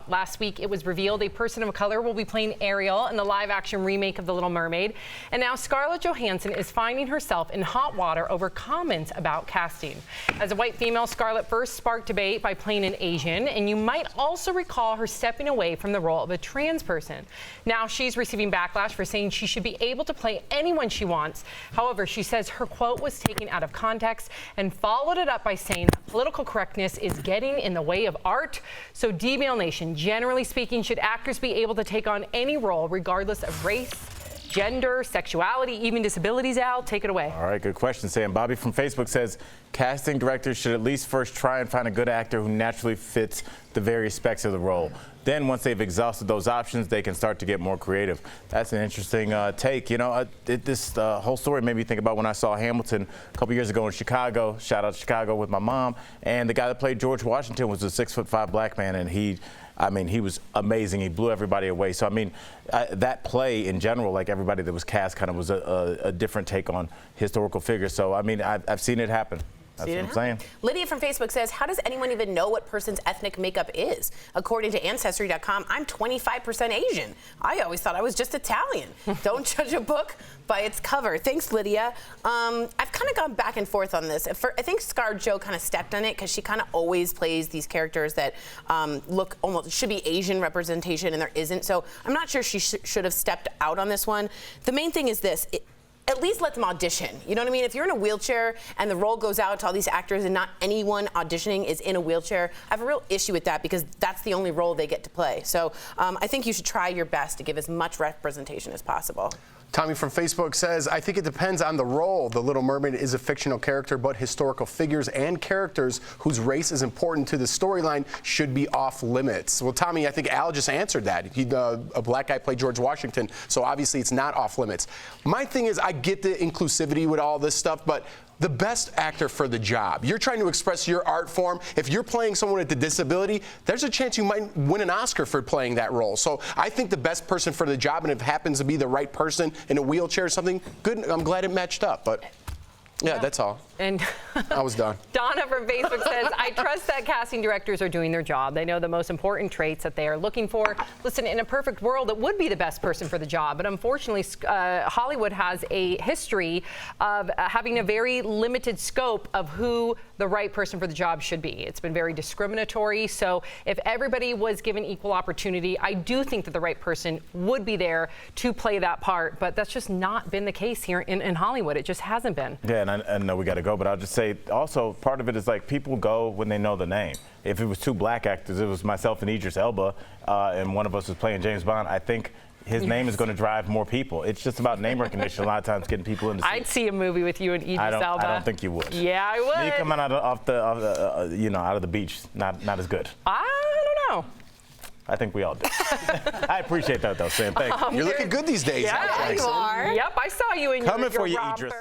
Last week, it was revealed a person of color will be playing Ariel in the live-action remake of The Little Mermaid. And now Scarlett Johansson is finding herself in hot water over comments about casting. As a white female, Scarlett first sparked debate by playing an Asian, and you might also recall her stepping away from the role of a trans person. Now she's receiving backlash for saying she should be able to play anyone she wants. However, she says her quote was taken out of context and followed it up by saying political correctness is getting in the way of art. So D-Mail Nation, generally speaking, should actors be able to take on any role regardless of race, gender, sexuality, even disabilities? Al, take it away. All right, good question, Sam. Bobby from Facebook says casting directors should at least first try and find a good actor who naturally fits the various specs of the role. Then once they've exhausted those options, they can start to get more creative. That's an interesting take. You know, this whole story made me think about when I saw Hamilton a couple years ago in Chicago. Shout out to Chicago with my mom. And the guy that played George Washington was a 6'5" black man, and he was amazing. He blew everybody away. So, I mean, that play in general, like everybody that was cast, kind of was a different take on historical figures. So, I mean, I've seen it happen. That's what I'm saying. Lydia from Facebook says, how does anyone even know what person's ethnic makeup is? According to Ancestry.com, I'm 25% Asian. I always thought I was just Italian. Don't judge a book by its cover. Thanks, Lydia. I've kind of gone back and forth on this. I think Scar Jo kind of stepped on it because she kind of always plays these characters that look almost, should be Asian representation, and there isn't. So I'm not sure she should have stepped out on this one. The main thing is this. At least let them audition. You know what I mean? If you're in a wheelchair and the role goes out to all these actors and not anyone auditioning is in a wheelchair, I have a real issue with that because that's the only role they get to play. So I think you should try your best to give as much representation as possible. Tommy from Facebook says, I think it depends on the role. The Little Mermaid is a fictional character, but historical figures and characters whose race is important to the storyline should be off limits. Well, Tommy, I think Al just answered that. A black guy played George Washington, so obviously it's not off limits. My thing is, I get the inclusivity with all this stuff, but the best actor for the job. You're trying to express your art form. If you're playing someone with a disability, there's a chance you might win an Oscar for playing that role. So I think the best person for the job, and if it happens to be the right person in a wheelchair or something, good. I'm glad it matched up. But yeah, that's all. And I was done. Donna from Facebook says, I trust that casting directors are doing their job. They know the most important traits that they are looking for. Listen, in a perfect world, it would be the best person for the job. But unfortunately, Hollywood has a history of having a very limited scope of who the right person for the job should be. It's been very discriminatory. So if everybody was given equal opportunity, I do think that the right person would be there to play that part. But that's just not been the case here in Hollywood. It just hasn't been. Yeah, and I know we got to go, but I'll just say also part of it is like people go when they know the name. If it was two black actors, it was myself and Idris Elba, and one of us was playing James Bond, I think his name is going to drive more people. It's just about name recognition a lot of times, getting people in the seat. I'd see a movie with you and Idris Elba. I don't think you would. Yeah, I would. Me coming out of the beach, not as good. I don't know. I think we all do. I appreciate that though, Sam. Thank you. You're looking good these days. Yeah, you are. Yep, I saw you in Coming your for you, romper. Idris.